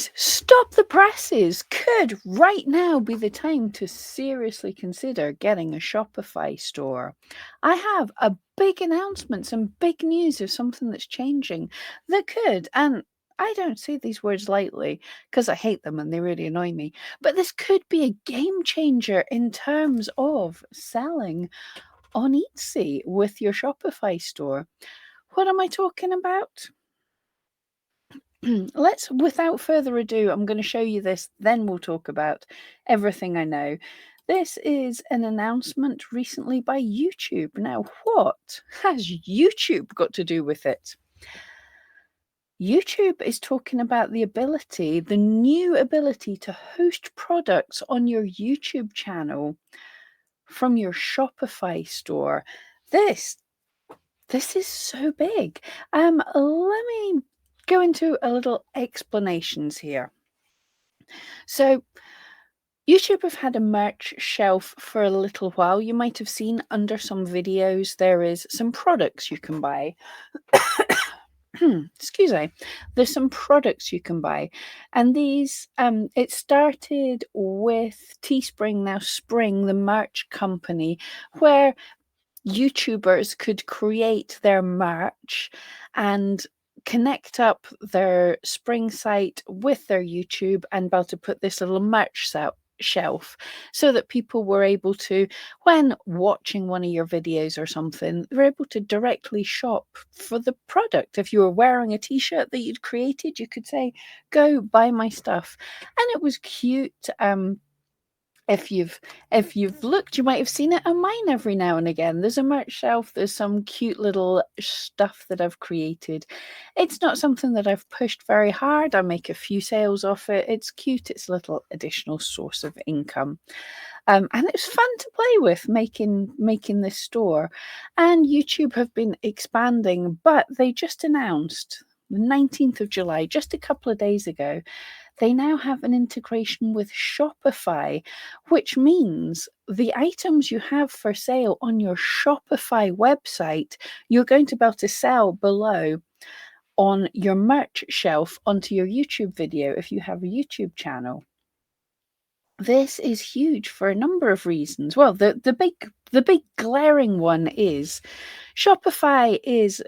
Please stop the presses. Could right now be the time to seriously consider getting a Shopify store. I have a big announcement, some big news of something that's changing that could, and I don't say these words lightly because I hate them and they really annoy me, but this could be a game changer in terms of selling on Etsy with your Shopify store. What am I talking about? Without further ado, I'm going to show you this, then we'll talk about everything I know. This is an announcement recently by YouTube. Now, what has YouTube got to do with it? YouTube is talking about the new ability to host products on your YouTube channel from your Shopify store. This is so big. Let me go into a little explanations here. So YouTube have had a merch shelf for a little while. You might have seen under some videos there is some products you can buy. Excuse me. There's some products you can buy, and these it started with Teespring, now Spring, the merch company, where YouTubers could create their merch and connect up their Spring site with their YouTube and be able to put this little merch shelf so that people were able to, when watching one of your videos or something, they're able to directly shop for the product. If you were wearing a t-shirt that you'd created, you could say, go buy my stuff. And it was cute. If you've looked, you might have seen it on mine every now and again. There's a merch shelf. There's some cute little stuff that I've created. It's not something that I've pushed very hard. I make a few sales off it. It's cute. It's a little additional source of income. And it's fun to play with making this store. And YouTube have been expanding, but they just announced the 19th of July, just a couple of days ago, they now have an integration with Shopify, which means the items you have for sale on your Shopify website, you're going to be able to sell below on your merch shelf onto your YouTube video if you have a YouTube channel. This is huge for a number of reasons. Well, the big glaring one is Shopify is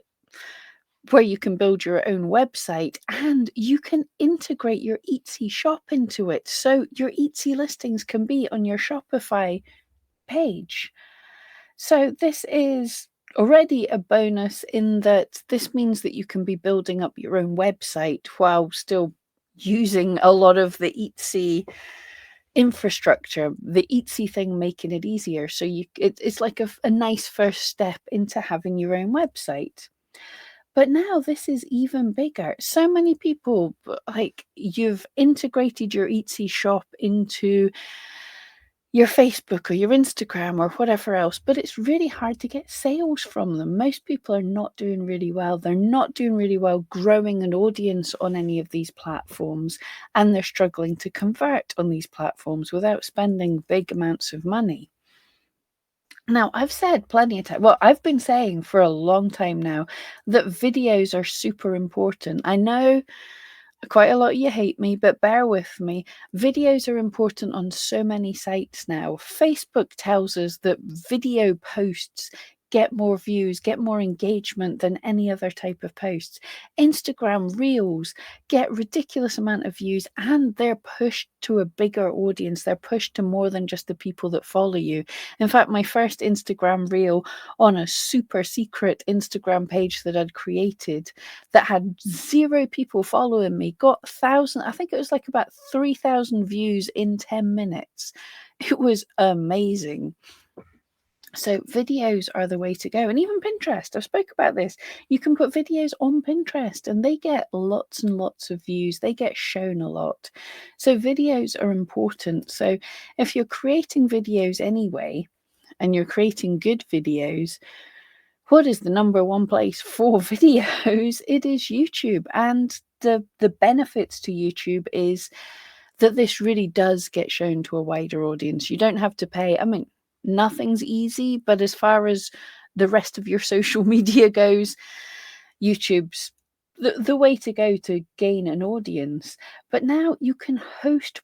where you can build your own website and you can integrate your Etsy shop into it. So your Etsy listings can be on your Shopify page. So this is already a bonus in that this means that you can be building up your own website while still using a lot of the Etsy infrastructure, the Etsy thing making it easier. So it's like a nice first step into having your own website. But now this is even bigger. So many people, like, you've integrated your Etsy shop into your Facebook or your Instagram or whatever else, but it's really hard to get sales from them. Most people are not doing really well. They're not doing really well growing an audience on any of these platforms, and they're struggling to convert on these platforms without spending big amounts of money. Now, I've said plenty of time. Well, I've been saying for a long time now that videos are super important. I know quite a lot of you hate me, but bear with me. Videos are important on so many sites now. Facebook tells us that video posts get more views, get more engagement than any other type of posts. Instagram Reels get ridiculous amount of views, and they're pushed to a bigger audience. They're pushed to more than just the people that follow you. In fact, my first Instagram Reel on a super secret Instagram page that I'd created that had 0 people following me got 1,000, I think it was like about 3,000 views in 10 minutes. It was amazing. So videos are the way to go. And even Pinterest, I've spoke about this. You can put videos on Pinterest and they get lots and lots of views. They get shown a lot. So videos are important. So if you're creating videos anyway, and you're creating good videos, what is the number one place for videos? It is YouTube. And the benefits to YouTube is that this really does get shown to a wider audience. You don't have to pay. I mean, nothing's easy, but as far as the rest of your social media goes, YouTube's the way to go to gain an audience. But now you can host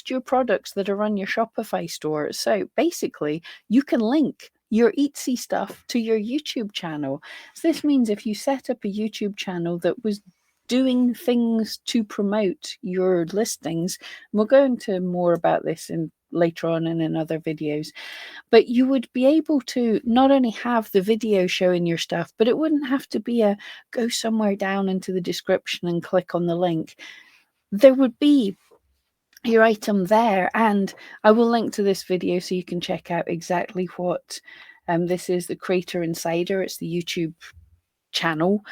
your products that are on your Shopify store. So basically, you can link your Etsy stuff to your YouTube channel. So this means if you set up a YouTube channel that was doing things to promote your listings, we'll go into more about this in later on and in other videos, but you would be able to not only have the video showing your stuff, but it wouldn't have to be a go somewhere down into the description and click on the link. There would be your item there, and I will link to this video so you can check out exactly what this is, the Creator Insider. It's the YouTube channel.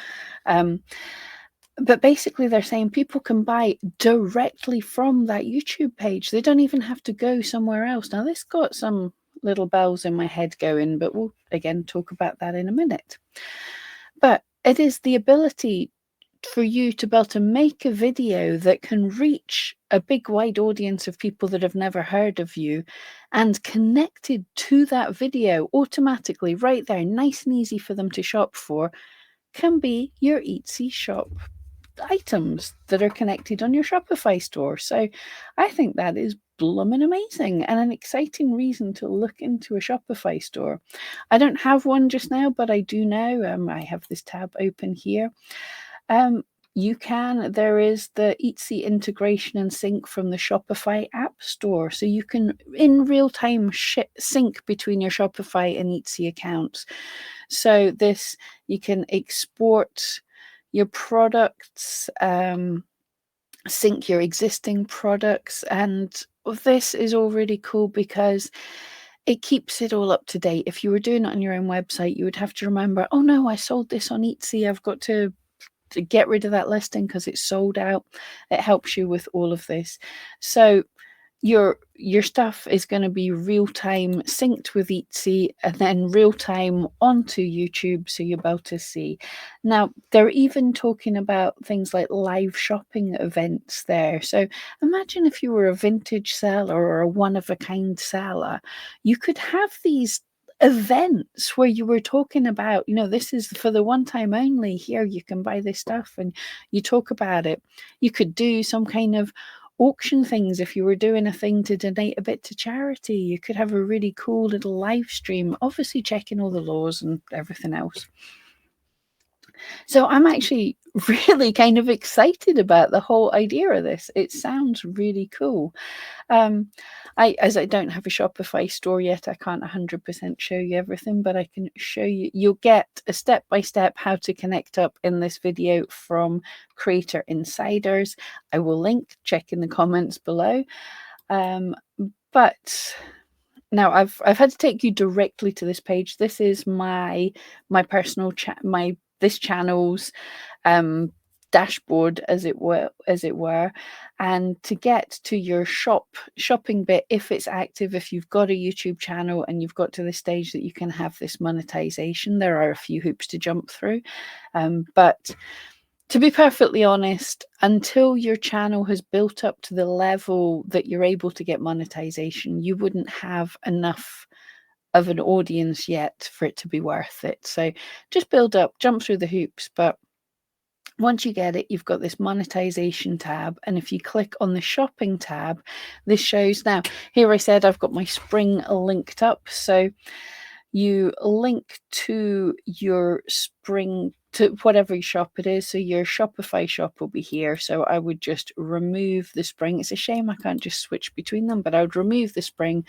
But basically, they're saying people can buy directly from that YouTube page. They don't even have to go somewhere else. Now, this got some little bells in my head going, but we'll again talk about that in a minute. But it is the ability for you to be able to make a video that can reach a big wide audience of people that have never heard of you, and connected to that video automatically right there, nice and easy for them to shop for, can be your Etsy shop items that are connected on your Shopify store. So I think that is blooming amazing and an exciting reason to look into a Shopify store. I don't have one just now, but I do know. I have this tab open here. There is the Etsy integration and sync from the Shopify app store. So you can in real time sync between your Shopify and Etsy accounts. So you can export your products, sync your existing products, and this is all really cool because it keeps it all up to date. If you were doing it on your own website, you would have to remember, oh no, I sold this on Etsy, I've got to get rid of that listing because it's sold out. It helps you with all of this. So your stuff is going to be real time synced with Etsy and then real time onto YouTube, so you're able to see. Now they're even talking about things like live shopping events there. So imagine if you were a vintage seller or a one of a kind seller, you could have these events where you were talking about, this is for the one time only, here you can buy this stuff, and you talk about it. You could do some kind of auction things. If you were doing a thing to donate a bit to charity, you could have a really cool little live stream, obviously checking all the laws and everything else. So I'm actually really kind of excited about the whole idea of this. It sounds really cool. As I don't have a Shopify store yet, I can't 100% show you everything, but I can show you. You'll get a step-by-step how to connect up in this video from Creator Insiders. I will link, check in the comments below. But now I've had to take you directly to this page. This is my personal this channel's dashboard, as it were, and to get to your shopping bit, if it's active, if you've got a YouTube channel and you've got to the stage that you can have this monetization, there are a few hoops to jump through, but to be perfectly honest, until your channel has built up to the level that you're able to get monetization, you wouldn't have enough of an audience yet for it to be worth it. So just build up, jump through the hoops. But once you get it, you've got this monetization tab. And if you click on the shopping tab, this shows, now here I said I've got my spring linked up. So you link to your spring, to whatever shop it is. So your Shopify shop will be here. So I would just remove the spring. It's a shame I can't just switch between them, but I would remove the spring,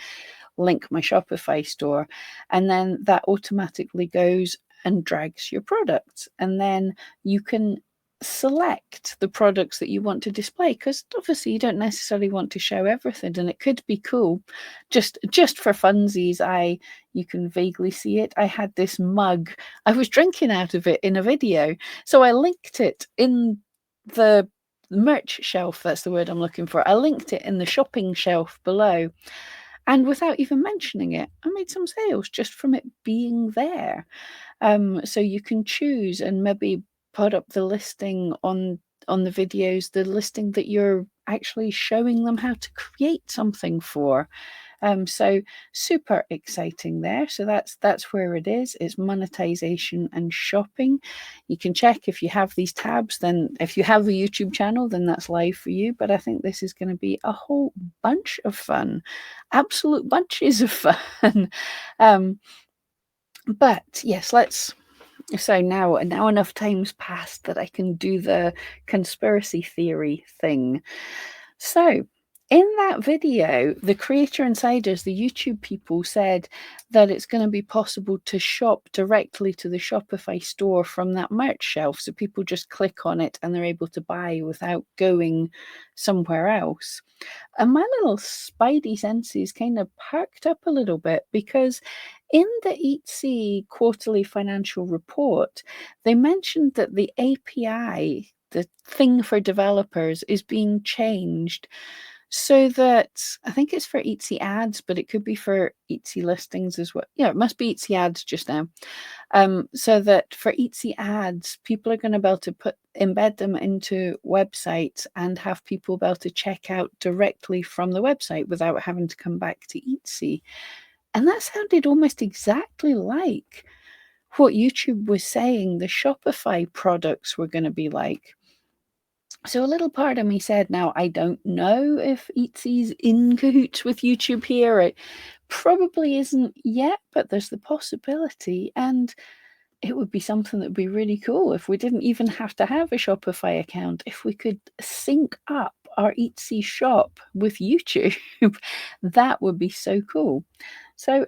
link my Shopify store, and then that automatically goes and drags your products. And then you can select the products that you want to display, because obviously you don't necessarily want to show everything, and it could be cool just for funsies. You can vaguely see it. I had this mug, I was drinking out of it in a video, so I linked it in the merch shelf. That's the word I'm looking for. I linked it in the shopping shelf below, and without even mentioning it, I made some sales just from it being there. So you can choose and maybe put up the listing on the videos, the listing that you're actually showing them how to create something for. So super exciting there. So that's where it is. It's monetization and shopping. You can check if you have these tabs, then if you have a YouTube channel, then that's live for you. But I think this is going to be a whole bunch of fun, absolute bunches of fun. But yes, so now enough time's passed that I can do the conspiracy theory thing. So in that video, the creator insiders, the YouTube people, said that it's going to be possible to shop directly to the Shopify store from that merch shelf. So people just click on it and they're able to buy without going somewhere else. And my little spidey senses kind of perked up a little bit because in the Etsy quarterly financial report, they mentioned that the API, the thing for developers, is being changed so that I think it's for Etsy ads, but it could be for Etsy listings as well. Yeah, it must be Etsy ads just now. So that for Etsy ads, people are going to be able to embed them into websites and have people be able to check out directly from the website without having to come back to Etsy. And that sounded almost exactly like what YouTube was saying the Shopify products were going to be like. So a little part of me said, now I don't know if Etsy's in cahoots with YouTube here. It probably isn't yet, but there's the possibility. And it would be something that would be really cool if we didn't even have to have a Shopify account, if we could sync up our Etsy shop with YouTube. That would be so cool. So,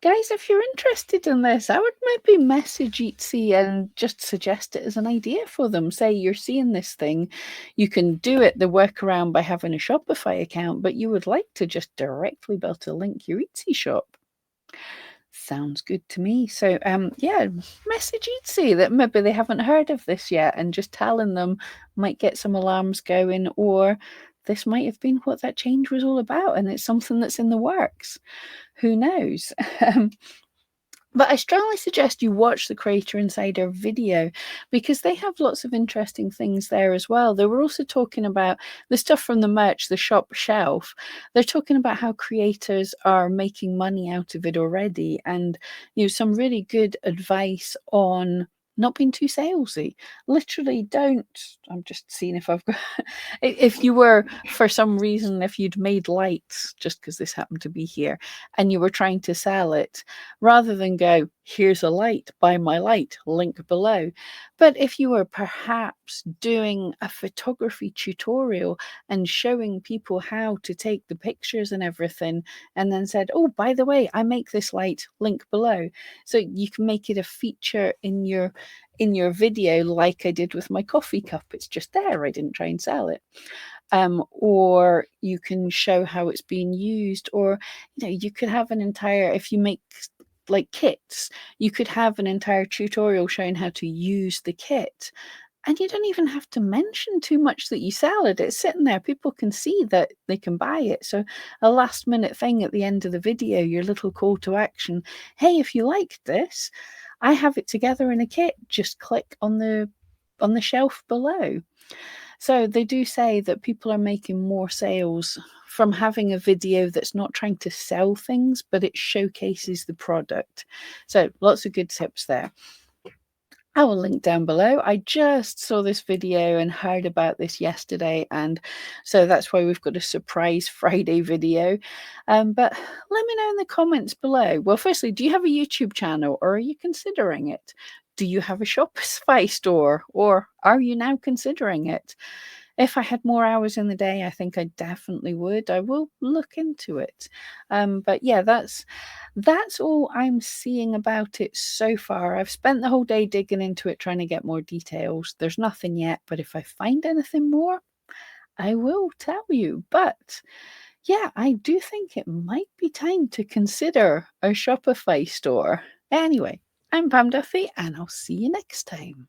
guys, if you're interested in this, I would maybe message Etsy and just suggest it as an idea for them. Say you're seeing this thing, you can do it the workaround by having a Shopify account, but you would like to just directly be able to link your Etsy shop. Sounds good to me. So, yeah, message Etsy that maybe they haven't heard of this yet, and just telling them might get some alarms going, or this might have been what that change was all about, and it's something that's in the works. Who knows? But I strongly suggest you watch the Creator Insider video because they have lots of interesting things there as well. They were also talking about the stuff from the merch, the shop shelf. They're talking about how creators are making money out of it already, and some really good advice on not being too salesy. Literally don't. I'm just seeing if I've got if you were, for some reason, if you'd made lights, just because this happened to be here, and you were trying to sell it, rather than go, here's a light, buy my light, link below. But if you were perhaps doing a photography tutorial and showing people how to take the pictures and everything, and then said, oh, by the way, I make this light, link below. So you can make it a feature in your video, like I did with my coffee cup. It's just there. I didn't try and sell it. Or you can show how it's being used, or you could have an entire, if you make like kits, you could have an entire tutorial showing how to use the kit. And you don't even have to mention too much that you sell it. It's sitting there. People can see that they can buy it. So a last minute thing at the end of the video, your little call to action. Hey, if you like this, I have it together in a kit. Just click on the shelf below. So they do say that people are making more sales from having a video that's not trying to sell things, but it showcases the product. So lots of good tips there. I will link down below. I just saw this video and heard about this yesterday, and so that's why we've got a surprise Friday video. But let me know in the comments below. Well, firstly, do you have a YouTube channel, or are you considering it? Do you have a Shopify store, or are you now considering it? If I had more hours in the day, I think I definitely would. I will look into it. But yeah, that's all I'm seeing about it so far. I've spent the whole day digging into it, trying to get more details. There's nothing yet, but if I find anything more, I will tell you. But yeah, I do think it might be time to consider a Shopify store. Anyway, I'm Pam Duthie, and I'll see you next time.